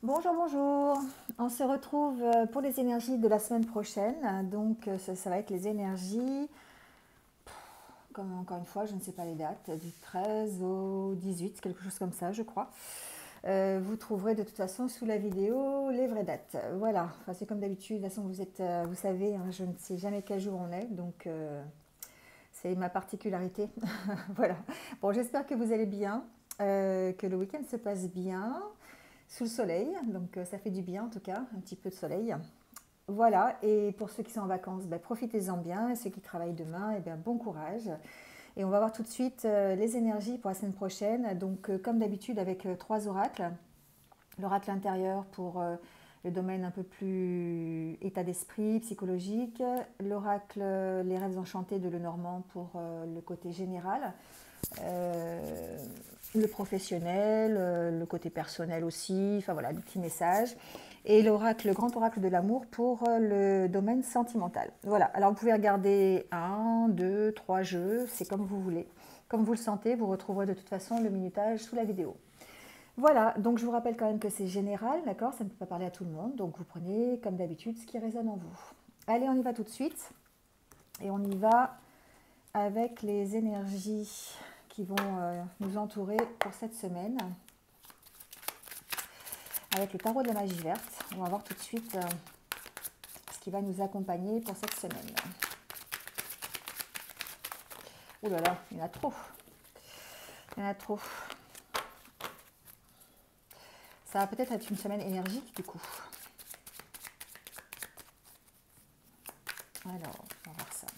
Bonjour, bonjour. On se retrouve pour les énergies de la semaine prochaine. Donc, ça va être les énergies, comme encore une fois, je ne sais pas les dates, du 13 au 18, quelque chose comme ça, je crois. Vous trouverez de toute façon sous la vidéo les vraies dates. Voilà, enfin, c'est comme d'habitude. De toute façon, vous savez, hein, je ne sais jamais quel jour on est, donc c'est ma particularité. Voilà. Bon, j'espère que vous allez bien, que le week-end se passe bien. Sous le soleil, donc ça fait du bien en tout cas, un petit peu de soleil. Voilà, et pour ceux qui sont en vacances, ben, profitez-en bien, et ceux qui travaillent demain, eh bien, bon courage. Et on va voir tout de suite les énergies pour la semaine prochaine. Donc comme d'habitude avec trois oracles. L'oracle intérieur pour le domaine un peu plus état d'esprit, psychologique. L'oracle les rêves enchantés de Lenormand pour le côté général. Euh, le professionnel, le côté personnel aussi, enfin voilà, des petits messages. Et l'oracle, le grand oracle de l'amour pour le domaine sentimental. Voilà, alors vous pouvez regarder un, deux, trois jeux, c'est comme vous voulez. Comme vous le sentez, vous retrouverez de toute façon le minutage sous la vidéo. Voilà, donc je vous rappelle quand même que c'est général, d'accord? Ça ne peut pas parler à tout le monde, donc vous prenez comme d'habitude ce qui résonne en vous. Allez, on y va tout de suite. Et on y va avec les énergies qui vont nous entourer pour cette semaine. Avec le tarot de la magie verte, on va voir tout de suite ce qui va nous accompagner pour cette semaine. Ouh là là, il y en a trop. Il y en a trop. Ça va peut-être être une semaine énergique du coup. Alors, on va voir ça.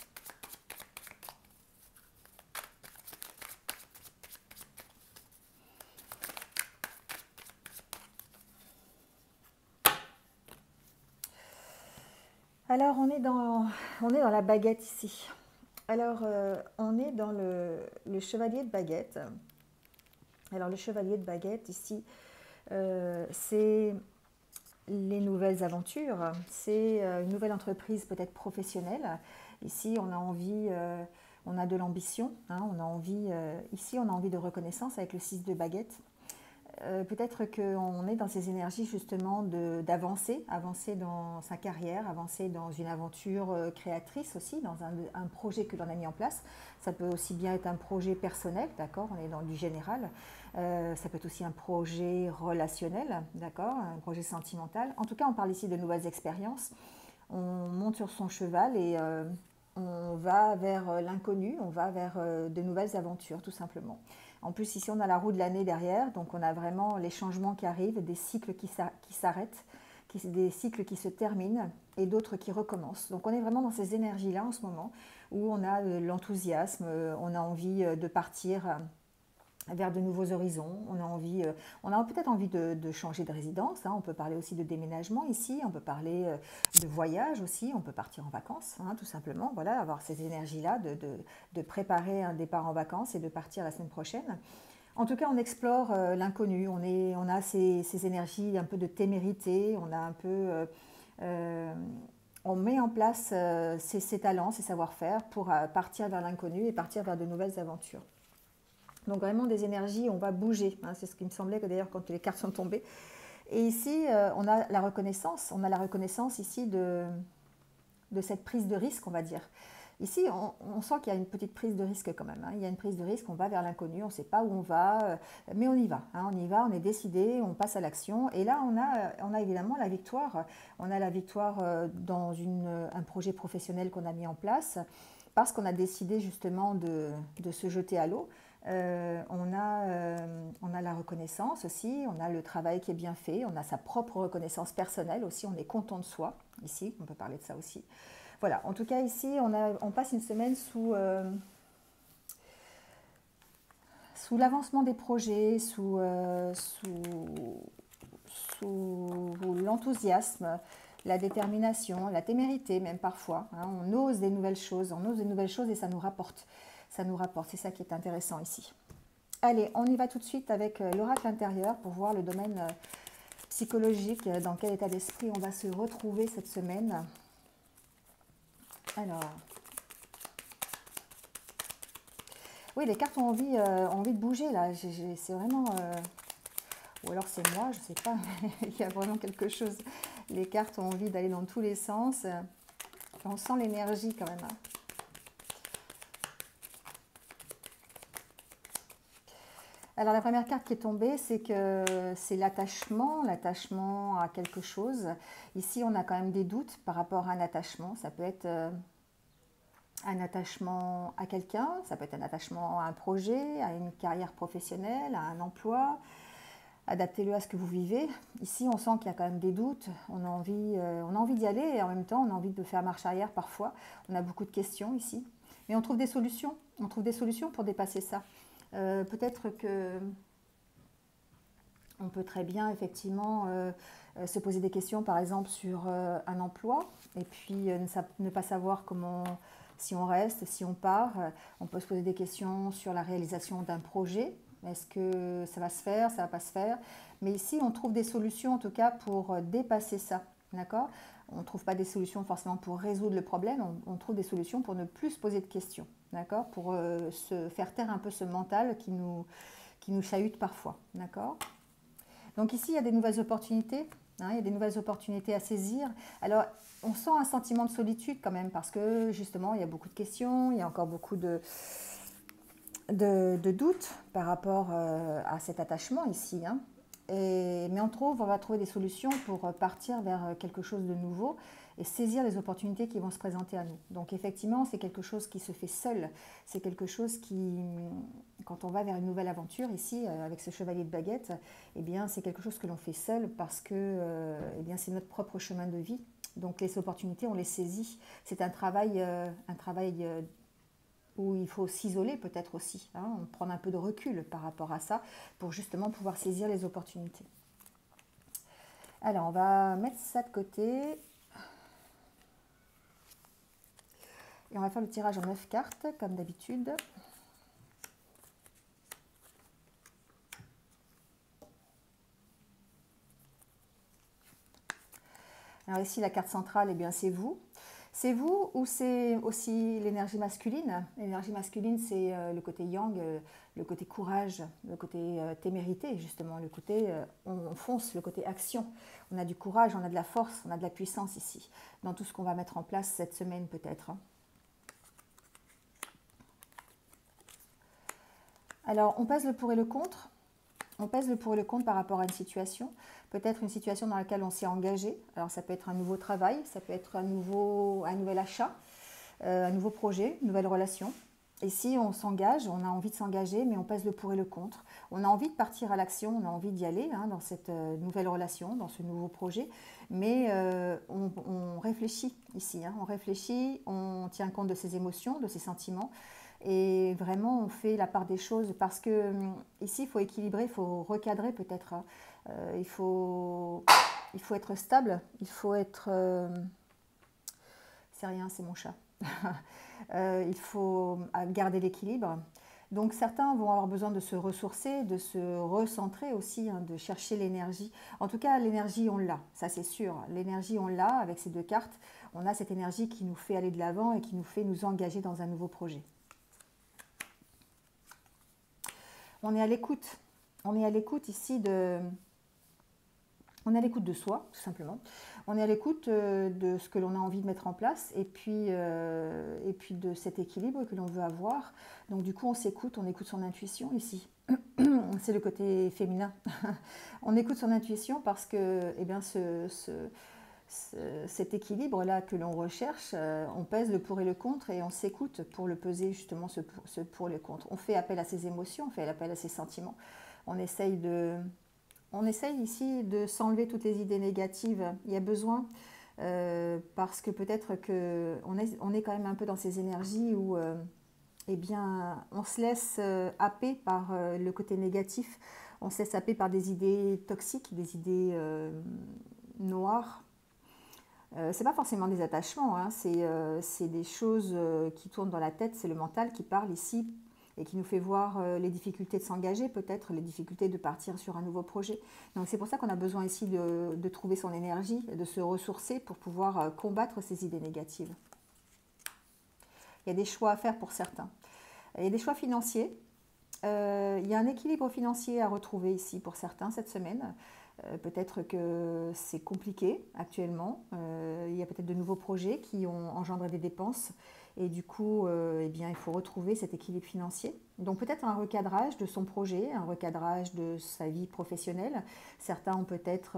Alors, on est dans la baguette ici. Alors, on est dans le chevalier de baguette. Alors, le chevalier de baguette ici, c'est les nouvelles aventures, c'est une nouvelle entreprise peut-être professionnelle. Ici, on a envie, on a de l'ambition, hein, on a envie, ici, on a envie de reconnaissance avec le 6 de baguette. Peut-être qu'on est dans ces énergies justement d'avancer, avancer dans sa carrière, avancer dans une aventure créatrice aussi, dans un projet que l'on a mis en place. Ça peut aussi bien être un projet personnel, d'accord, on est dans du général. Ça peut être aussi un projet relationnel, d'accord, un projet sentimental. En tout cas, on parle ici de nouvelles expériences. On monte sur son cheval et on va vers l'inconnu, on va vers de nouvelles aventures tout simplement. En plus, ici, on a la roue de l'année derrière, donc on a vraiment les changements qui arrivent, des cycles qui s'arrêtent, des cycles qui se terminent et d'autres qui recommencent. Donc on est vraiment dans ces énergies-là en ce moment où on a l'enthousiasme, on a envie de partir vers de nouveaux horizons. On a peut-être envie de changer de résidence. Hein. On peut parler aussi de déménagement ici. On peut parler de voyage aussi. On peut partir en vacances, hein, tout simplement. Voilà, avoir ces énergies-là de préparer un départ en vacances et de partir la semaine prochaine. En tout cas, on explore l'inconnu. On a ces énergies un peu de témérité. On a un peu on met en place ses talents, ses savoir-faire pour partir vers l'inconnu et partir vers de nouvelles aventures. Donc vraiment des énergies, on va bouger. Hein, c'est ce qui me semblait que d'ailleurs quand les cartes sont tombées. Et ici, on a la reconnaissance. On a la reconnaissance ici de cette prise de risque, on va dire. Ici, on sent qu'il y a une petite prise de risque quand même. Hein. Il y a une prise de risque, on va vers l'inconnu, on ne sait pas où on va, mais on y va. Hein. On y va, on est décidé, on passe à l'action. Et là, on a évidemment la victoire. On a la victoire dans un projet professionnel qu'on a mis en place parce qu'on a décidé justement de se jeter à l'eau. On a la reconnaissance aussi, on a le travail qui est bien fait, on a sa propre reconnaissance personnelle aussi, on est content de soi, ici, on peut parler de ça aussi. Voilà, en tout cas ici, on passe une semaine sous l'avancement des projets, sous l'enthousiasme, la détermination, la témérité même parfois. Hein. On ose des nouvelles choses, et ça nous rapporte. Ça nous rapporte, c'est ça qui est intéressant ici. Allez, on y va tout de suite avec l'oracle intérieur pour voir le domaine psychologique, dans quel état d'esprit on va se retrouver cette semaine. Alors, oui, les cartes ont envie de bouger là. C'est vraiment... ou alors c'est moi, je ne sais pas, il y a vraiment quelque chose. Les cartes ont envie d'aller dans tous les sens. On sent l'énergie quand même. Alors la première carte qui est tombée, c'est que c'est l'attachement à quelque chose. Ici, on a quand même des doutes par rapport à un attachement. Ça peut être un attachement à quelqu'un, ça peut être un attachement à un projet, à une carrière professionnelle, à un emploi. Adaptez-le à ce que vous vivez. Ici, on sent qu'il y a quand même des doutes. On a envie d'y aller et en même temps, on a envie de faire marche arrière parfois. On a beaucoup de questions ici. Mais on trouve des solutions. On trouve des solutions pour dépasser ça. Peut-être que on peut très bien effectivement se poser des questions, par exemple, sur un emploi et puis ne pas savoir comment, si on reste, si on part. On peut se poser des questions sur la réalisation d'un projet. Est-ce que ça va se faire, ça ne va pas se faire? Mais ici, on trouve des solutions en tout cas pour dépasser ça. D'accord? On ne trouve pas des solutions forcément pour résoudre le problème, on trouve des solutions pour ne plus se poser de questions. D'accord? Pour se faire taire un peu ce mental qui nous chahute parfois. D'accord? Donc ici, il y a des nouvelles opportunités. Hein, il y a des nouvelles opportunités à saisir. Alors, on sent un sentiment de solitude quand même parce que justement, il y a beaucoup de questions, il y a encore beaucoup de doutes par rapport à cet attachement ici. Hein. Mais on va trouver des solutions pour partir vers quelque chose de nouveau et saisir les opportunités qui vont se présenter à nous. Donc effectivement, c'est quelque chose qui se fait seul. C'est quelque chose qui, quand on va vers une nouvelle aventure ici, avec ce chevalier de baguette, eh bien c'est quelque chose que l'on fait seul parce que eh bien, c'est notre propre chemin de vie. Donc les opportunités, on les saisit. C'est un travail où il faut s'isoler peut-être aussi, hein, prendre un peu de recul par rapport à ça pour justement pouvoir saisir les opportunités. Alors, on va mettre ça de côté. Et on va faire le tirage en 9 cartes, comme d'habitude. Alors ici, la carte centrale, eh bien, c'est vous. C'est vous ou c'est aussi l'énergie masculine? L'énergie masculine, c'est le côté yang, le côté courage, le côté témérité, justement, le côté on fonce, le côté action. On a du courage, on a de la force, on a de la puissance ici, dans tout ce qu'on va mettre en place cette semaine peut-être. Alors, on pèse le pour et le contre. On pèse le pour et le contre par rapport à une situation. Peut-être une situation dans laquelle on s'est engagé. Alors ça peut être un nouveau travail, ça peut être un nouvel achat, un nouveau projet, une nouvelle relation. Et si on s'engage, on a envie de s'engager, mais on pèse le pour et le contre. On a envie de partir à l'action, on a envie d'y aller dans cette nouvelle relation, dans ce nouveau projet. Mais on réfléchit ici, on réfléchit, on tient compte de ses émotions, de ses sentiments. Et vraiment, on fait la part des choses parce que ici, il faut équilibrer, il faut recadrer peut-être. Il faut être stable, il faut être... c'est rien, c'est mon chat. Il faut garder l'équilibre. Donc certains vont avoir besoin de se ressourcer, de se recentrer aussi, de chercher l'énergie. En tout cas, l'énergie, on l'a, ça c'est sûr. L'énergie, on l'a avec ces deux cartes. On a cette énergie qui nous fait aller de l'avant et qui nous fait nous engager dans un nouveau projet. On est à l'écoute. On est à l'écoute ici de... On est à l'écoute de soi, tout simplement. On est à l'écoute de ce que l'on a envie de mettre en place et puis de cet équilibre que l'on veut avoir. Donc du coup, on écoute son intuition ici. C'est le côté féminin. On écoute son intuition parce que eh bien, cet équilibre-là que l'on recherche, on pèse le pour et le contre et on s'écoute pour le peser justement ce pour et le contre. On fait appel à ses émotions, on fait appel à ses sentiments. On essaye ici de s'enlever toutes les idées négatives. Il y a besoin parce que peut-être qu'on est quand même un peu dans ces énergies où eh bien, on se laisse happer par le côté négatif. On se laisse happer par des idées toxiques, des idées noires. C'est pas forcément des attachements, c'est des choses qui tournent dans la tête, c'est le mental qui parle ici et qui nous fait voir les difficultés de s'engager, peut-être les difficultés de partir sur un nouveau projet. Donc c'est pour ça qu'on a besoin ici de trouver son énergie, de se ressourcer pour pouvoir combattre ces idées négatives. Il y a des choix à faire pour certains. Il y a des choix financiers. Il y a un équilibre financier à retrouver ici pour certains cette semaine. Peut-être que c'est compliqué actuellement. Il y a peut-être de nouveaux projets qui ont engendré des dépenses et du coup, eh bien, il faut retrouver cet équilibre financier. Donc peut-être un recadrage de son projet, un recadrage de sa vie professionnelle. Certains ont peut-être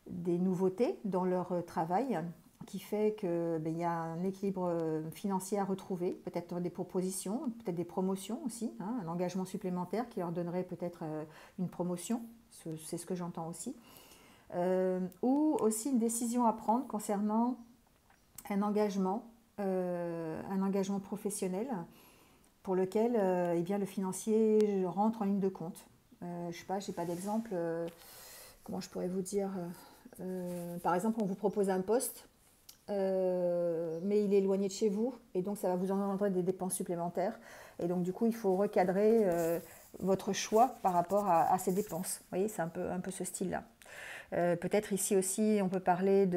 des nouveautés dans leur travail qui fait que ben, il y a un équilibre financier à retrouver, peut-être des propositions, peut-être des promotions aussi, hein, un engagement supplémentaire qui leur donnerait peut-être une promotion, c'est ce que j'entends aussi, ou aussi une décision à prendre concernant un engagement professionnel pour lequel eh bien, le financier rentre en ligne de compte. Je ne sais pas, je n'ai pas d'exemple. Comment je pourrais vous dire par exemple, on vous propose un poste, mais il est éloigné de chez vous, et donc ça va vous engendrer des dépenses supplémentaires. Et donc, du coup, il faut recadrer votre choix par rapport à ces dépenses. Vous voyez, c'est un peu ce style-là. Peut-être ici aussi, on peut parler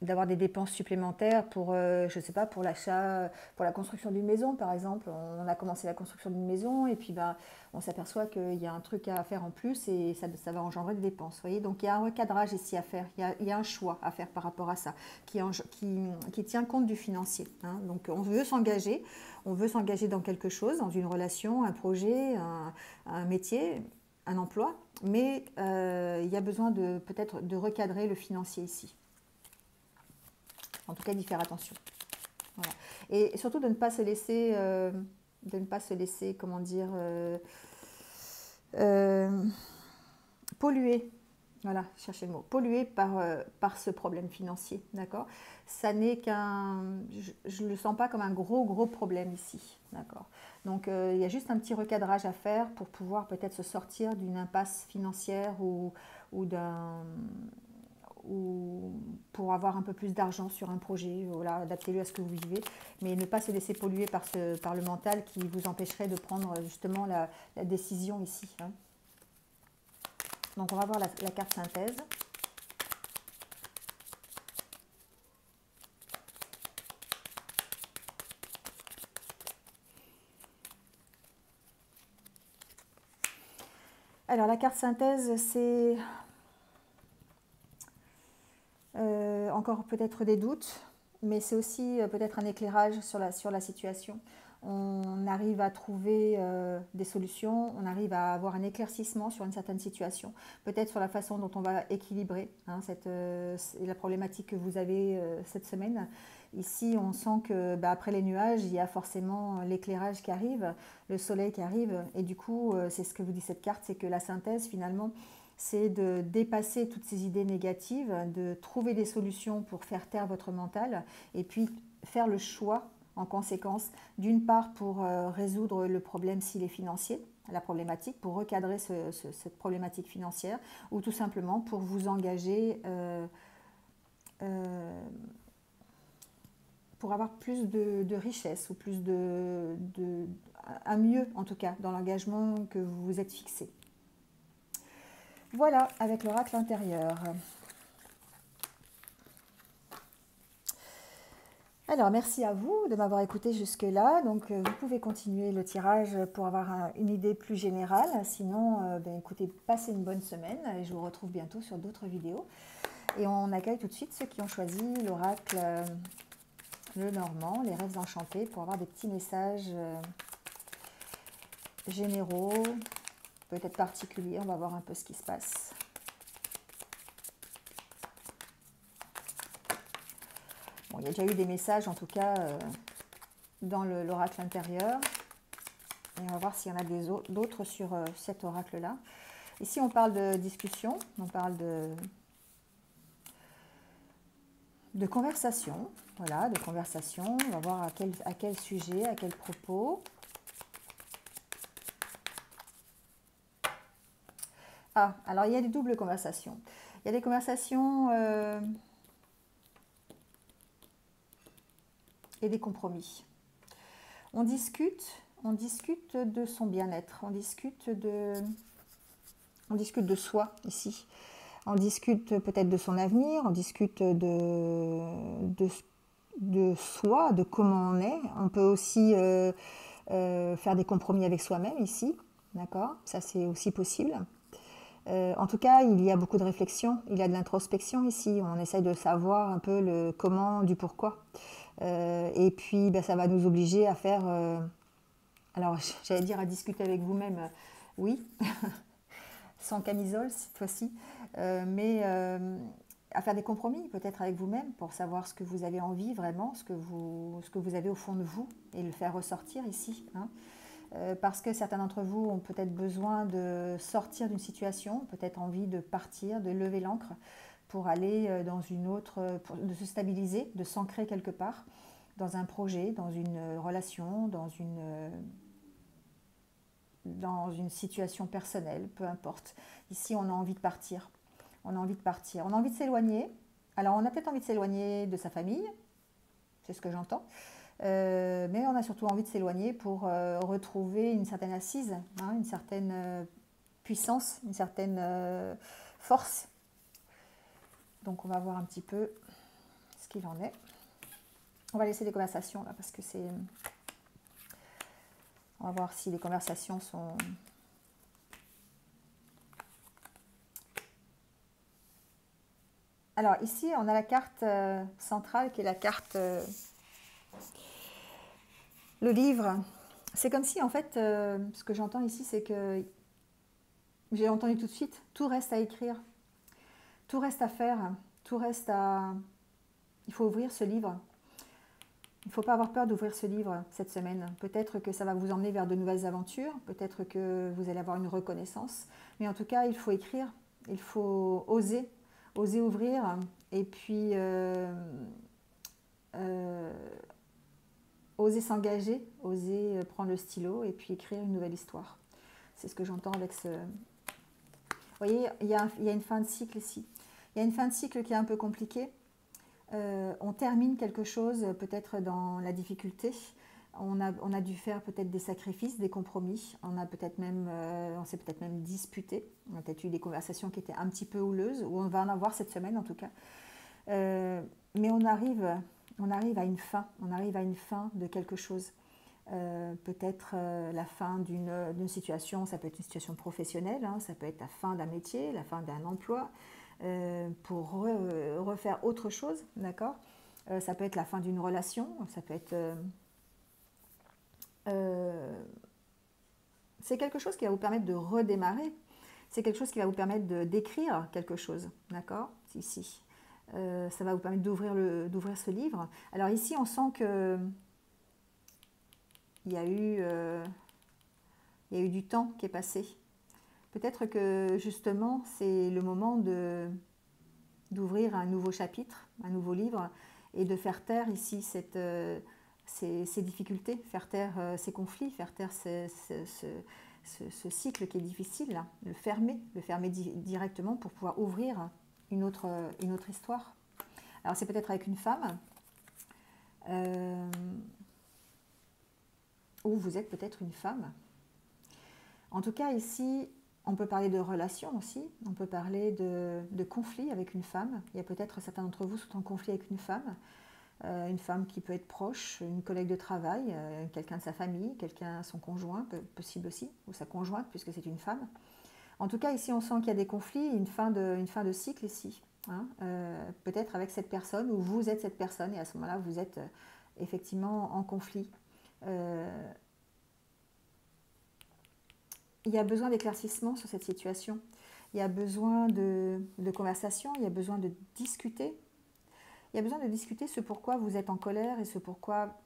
d'avoir des dépenses supplémentaires pour, je ne sais pas, pour l'achat, pour la construction d'une maison par exemple. On a commencé la construction d'une maison et puis bah, on s'aperçoit qu'il y a un truc à faire en plus et ça va engendrer des dépenses. Vous voyez, donc il y a un recadrage ici à faire, il y a un choix à faire par rapport à ça qui tient compte du financier. Hein. Donc on veut s'engager dans quelque chose, dans une relation, un projet, un métier, un emploi, mais il y a besoin peut-être de recadrer le financier ici. En tout cas, d'y faire attention. Voilà. Et surtout de ne pas se laisser, comment dire, polluer. Voilà, cherchez le mot. Polluer par ce problème financier, d'accord. Ça n'est je ne le sens pas comme un gros problème ici, d'accord. Donc, il y a juste un petit recadrage à faire pour pouvoir peut-être se sortir d'une impasse financière ou pour avoir un peu plus d'argent sur un projet, voilà, adaptez-le à ce que vous vivez, mais ne pas se laisser polluer par le mental qui vous empêcherait de prendre justement la décision ici. Hein. Donc on va voir la carte synthèse. Alors la carte synthèse, c'est encore peut-être des doutes, mais c'est aussi peut-être un éclairage sur la situation. On arrive à trouver des solutions, on arrive à avoir un éclaircissement sur une certaine situation, peut-être sur la façon dont on va équilibrer hein, la problématique que vous avez cette semaine. Ici, on sent que bah, après les nuages, il y a forcément l'éclairage qui arrive, le soleil qui arrive, et du coup, c'est ce que vous dit cette carte, c'est que la synthèse finalement, c'est de dépasser toutes ces idées négatives, de trouver des solutions pour faire taire votre mental et puis faire le choix en conséquence, d'une part pour résoudre le problème s'il est financier, la problématique, pour recadrer cette problématique financière ou tout simplement pour vous engager pour avoir plus de richesse ou plus un mieux en tout cas dans l'engagement que vous vous êtes fixé. Voilà, avec l'oracle intérieur. Alors, merci à vous de m'avoir écouté jusque-là. Donc, vous pouvez continuer le tirage pour avoir une idée plus générale. Sinon, écoutez, passez une bonne semaine et je vous retrouve bientôt sur d'autres vidéos. Et on accueille tout de suite ceux qui ont choisi l'oracle le Normand, les rêves enchantés, pour avoir des petits messages généraux, peut-être particuliers. On va voir un peu ce qui se passe. Bon, il y a déjà eu des messages, en tout cas, dans l'oracle intérieur. Et on va voir s'il y en a d'autres sur cet oracle-là. Ici, on parle de discussion, on parle de conversation. Voilà, de conversation. On va voir à quel sujet, à quel propos. Ah, alors il y a des doubles conversations. Il y a des conversations et des compromis. On discute de son bien-être, on discute de soi ici. On discute peut-être de son avenir, on discute de soi, de comment on est. On peut aussi faire des compromis avec soi-même ici, d'accord? Ça, c'est aussi possible. En tout cas, il y a beaucoup de réflexion, il y a de l'introspection ici. On essaye de savoir un peu le comment du pourquoi. Et puis, ben, ça va nous obliger à faire... alors, j'allais dire à discuter avec vous-même, oui, sans camisole cette fois-ci, mais à faire des compromis peut-être avec vous-même pour savoir ce que vous avez envie vraiment, ce que vous avez au fond de vous et le faire ressortir ici. Hein. Parce que certains d'entre vous ont peut-être besoin de sortir d'une situation, peut-être envie de partir, de lever l'ancre pour aller dans une autre, de se stabiliser, de s'ancrer quelque part dans un projet, dans une relation, dans une situation personnelle, peu importe. Ici, on a envie de partir. On a envie de partir. On a envie de s'éloigner. Alors, on a peut-être envie de s'éloigner de sa famille, c'est ce que j'entends. Mais on a surtout envie de s'éloigner pour retrouver une certaine assise, hein, une certaine puissance, une certaine force. Donc, on va voir un petit peu ce qu'il en est. On va laisser des conversations là parce que c'est... On va voir si les conversations sont... Alors ici, on a la carte centrale qui est la carte... le livre. C'est comme si, en fait, ce que j'entends ici, c'est que... J'ai entendu tout de suite, tout reste à écrire. Tout reste à faire. Tout reste à... Il faut ouvrir ce livre. Il ne faut pas avoir peur d'ouvrir ce livre cette semaine. Peut-être que ça va vous emmener vers de nouvelles aventures. Peut-être que vous allez avoir une reconnaissance. Mais en tout cas, il faut écrire. Il faut oser. Oser ouvrir. Et puis... oser s'engager, oser prendre le stylo et puis écrire une nouvelle histoire. C'est ce que j'entends avec ce... Vous voyez, il y a une fin de cycle ici. Il y a une fin de cycle qui est un peu compliquée. On termine quelque chose peut-être dans la difficulté. On a dû faire peut-être des sacrifices, des compromis. On s'est peut-être même disputé. On a peut-être eu des conversations qui étaient un petit peu houleuses, ou on va en avoir cette semaine en tout cas. Mais on arrive à une fin. On arrive à une fin de quelque chose. Peut-être la fin d'une situation, ça peut être une situation professionnelle, hein, ça peut être la fin d'un métier, la fin d'un emploi, pour refaire autre chose, d'accord. Ça peut être la fin d'une relation, ça peut être... c'est quelque chose qui va vous permettre de redémarrer, c'est quelque chose qui va vous permettre d'écrire quelque chose, d'accord, ici. Ça va vous permettre d'ouvrir ce livre. Alors ici, on sent que il y a eu du temps qui est passé. Peut-être que justement, c'est le moment d'ouvrir un nouveau chapitre, un nouveau livre, et de faire taire ici ces difficultés, faire taire ces conflits, faire taire ce cycle qui est difficile, là, le fermer directement pour pouvoir ouvrir une autre histoire. Alors c'est peut-être avec une femme, ou vous êtes peut-être une femme. En tout cas, ici, on peut parler de relations aussi, on peut parler de conflit avec une femme. Il y a peut-être certains d'entre vous sont en conflit avec une femme qui peut être proche, une collègue de travail, quelqu'un de sa famille, son conjoint, possible aussi, ou sa conjointe, puisque c'est une femme. En tout cas, ici, on sent qu'il y a des conflits, une fin de cycle ici. Hein, peut-être avec cette personne, ou vous êtes cette personne, et à ce moment-là, vous êtes effectivement en conflit. Il y a besoin d'éclaircissement sur cette situation. Il y a besoin de conversation, il y a besoin de discuter. Il y a besoin de discuter ce pourquoi vous êtes en colère et ce pourquoi...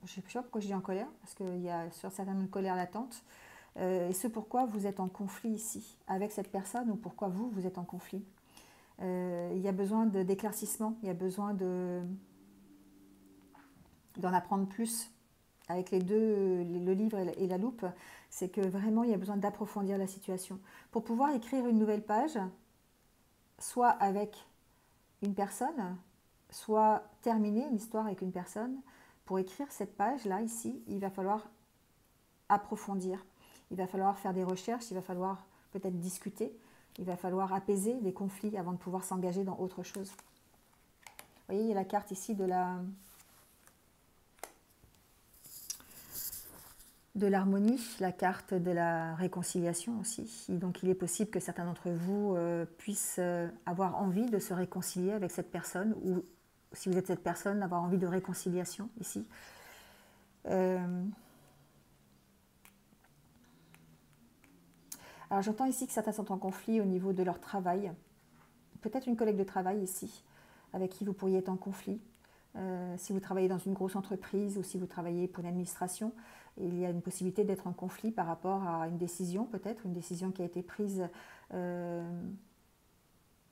Je ne sais pas pourquoi je dis en colère, parce qu'il y a certainement une colère latente. Et ce pourquoi vous êtes en conflit ici, avec cette personne, ou pourquoi vous êtes en conflit. Il y a besoin d'éclaircissement, il y a besoin d'en apprendre plus. Avec les deux, le livre et la loupe, c'est que vraiment il y a besoin d'approfondir la situation. Pour pouvoir écrire une nouvelle page, soit avec une personne, soit terminer une histoire avec une personne, pour écrire cette page-là, ici, il va falloir approfondir. Il va falloir faire des recherches, il va falloir peut-être discuter, il va falloir apaiser les conflits avant de pouvoir s'engager dans autre chose. Vous voyez, il y a la carte ici de la de l'harmonie, la carte de la réconciliation aussi. Et donc il est possible que certains d'entre vous puissent avoir envie de se réconcilier avec cette personne, ou si vous êtes cette personne, avoir envie de réconciliation ici. Alors j'entends ici que certains sont en conflit au niveau de leur travail. Peut-être une collègue de travail ici, avec qui vous pourriez être en conflit. Si vous travaillez dans une grosse entreprise ou si vous travaillez pour une administration, il y a une possibilité d'être en conflit par rapport à une décision, peut-être, une décision qui a été prise, une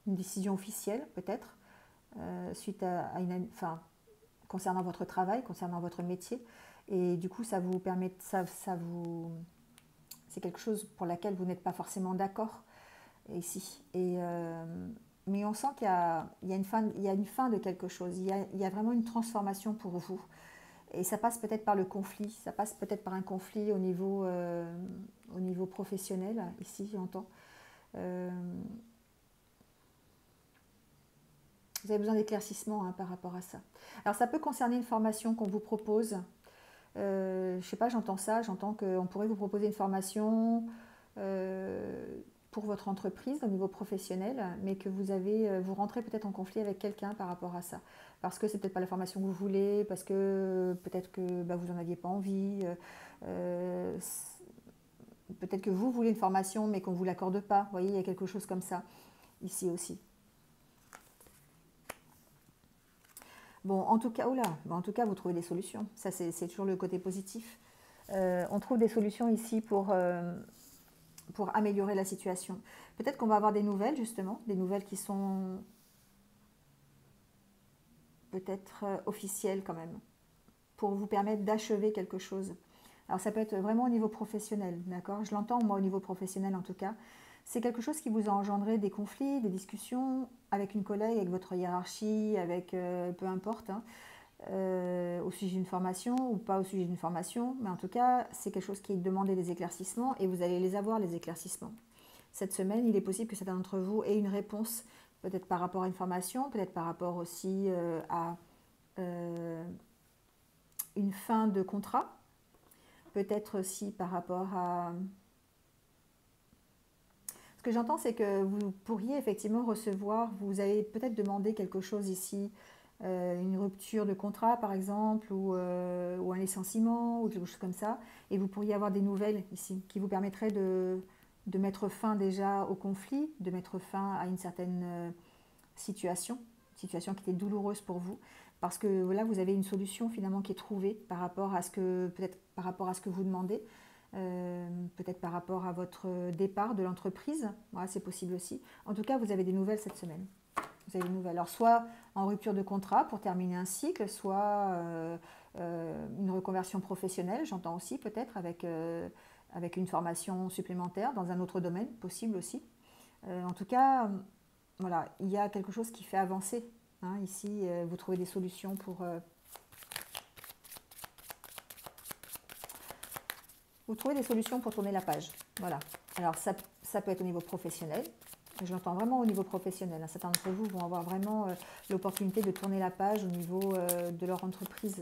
décision officielle, peut-être, suite à une, enfin, concernant votre travail, concernant votre métier. Et du coup, ça vous permet, c'est quelque chose pour laquelle vous n'êtes pas forcément d'accord ici. Mais on sent qu'il y a une fin de quelque chose. Il y a vraiment une transformation pour vous. Et ça passe peut-être par le conflit. Ça passe peut-être par un conflit au niveau professionnel. Ici, j'entends. Vous avez besoin d'éclaircissement par rapport à ça. Alors, ça peut concerner une formation qu'on vous propose. Je ne sais pas, j'entends ça. J'entends qu'on pourrait vous proposer une formation pour votre entreprise au niveau professionnel, mais que vous rentrez peut-être en conflit avec quelqu'un par rapport à ça. Parce que c'est peut-être pas la formation que vous voulez, parce que peut-être que vous n'en aviez pas envie, peut-être que vous voulez une formation mais qu'on ne vous l'accorde pas. Vous voyez, il y a quelque chose comme ça ici aussi. Bon, en tout cas, en tout cas, vous trouvez des solutions. Ça, c'est toujours le côté positif. On trouve des solutions ici pour améliorer la situation. Peut-être qu'on va avoir des nouvelles, justement, des nouvelles qui sont peut-être officielles quand même, pour vous permettre d'achever quelque chose. Alors ça peut être vraiment au niveau professionnel, d'accord? Je l'entends moi au niveau professionnel en tout cas. C'est quelque chose qui vous a engendré des conflits, des discussions avec une collègue, avec votre hiérarchie, avec peu importe, hein, au sujet d'une formation ou pas au sujet d'une formation, mais en tout cas c'est quelque chose qui demandait des éclaircissements et vous allez les avoir, les éclaircissements. Cette semaine, il est possible que certains d'entre vous aient une réponse, peut-être par rapport à une formation, peut-être par rapport aussi à une fin de contrat, peut-être aussi par rapport à... Ce que j'entends, c'est que vous pourriez effectivement recevoir, vous avez peut-être demandé quelque chose ici, une rupture de contrat par exemple, ou un licenciement, ou quelque chose comme ça, et vous pourriez avoir des nouvelles ici, qui vous permettraient de mettre fin déjà au conflit, de mettre fin à une certaine situation qui était douloureuse pour vous, parce que là vous avez une solution finalement qui est trouvée par rapport à ce que peut-être par rapport à ce que vous demandez, peut-être par rapport à votre départ de l'entreprise, voilà, c'est possible aussi. En tout cas, vous avez des nouvelles cette semaine. Vous avez des nouvelles. Alors soit en rupture de contrat pour terminer un cycle, soit une reconversion professionnelle, j'entends aussi peut-être avec une formation supplémentaire dans un autre domaine, possible aussi. En tout cas, voilà, il y a quelque chose qui fait avancer. Hein, ici, vous trouvez des solutions pour... vous trouvez des solutions pour tourner la page. Voilà. Alors, ça peut être au niveau professionnel. Je l'entends vraiment au niveau professionnel. Certains d'entre vous vont avoir vraiment l'opportunité de tourner la page au niveau de leur entreprise,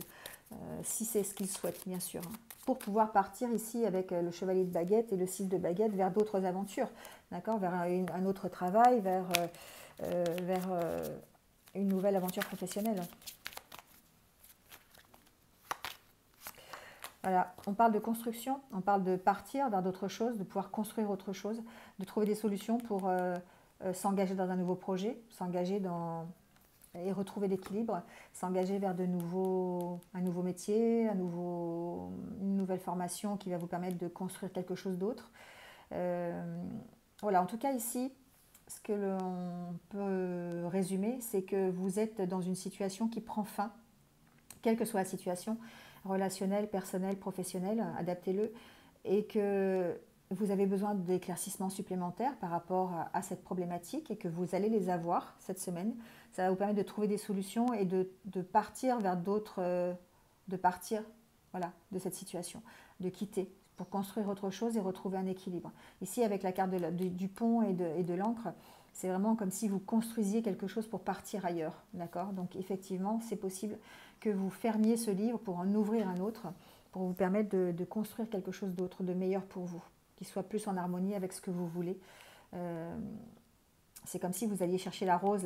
si c'est ce qu'ils souhaitent, bien sûr. Hein, pour pouvoir partir ici avec le chevalier de baguette et le 6 de baguette vers d'autres aventures, d'accord, vers un autre travail, vers une nouvelle aventure professionnelle. Voilà, on parle de construction, on parle de partir vers d'autres choses, de pouvoir construire autre chose, de trouver des solutions pour s'engager dans un nouveau projet, s'engager dans et retrouver l'équilibre, s'engager vers un nouveau métier, une nouvelle formation qui va vous permettre de construire quelque chose d'autre. Voilà, en tout cas ici, ce que l'on peut résumer, c'est que vous êtes dans une situation qui prend fin, quelle que soit la situation, relationnelle, personnelle, professionnelle, adaptez-le, et que vous avez besoin d'éclaircissements supplémentaires par rapport à cette problématique et que vous allez les avoir cette semaine. Ça va vous permettre de trouver des solutions et de partir vers d'autres, de partir voilà, de cette situation, de quitter pour construire autre chose et retrouver un équilibre. Ici, avec la carte du pont et de l'encre, c'est vraiment comme si vous construisiez quelque chose pour partir ailleurs. D'accord ? Donc effectivement, c'est possible que vous fermiez ce livre pour en ouvrir un autre, pour vous permettre de construire quelque chose d'autre, de meilleur pour vous, qui soit plus en harmonie avec ce que vous voulez. C'est comme si vous alliez chercher la rose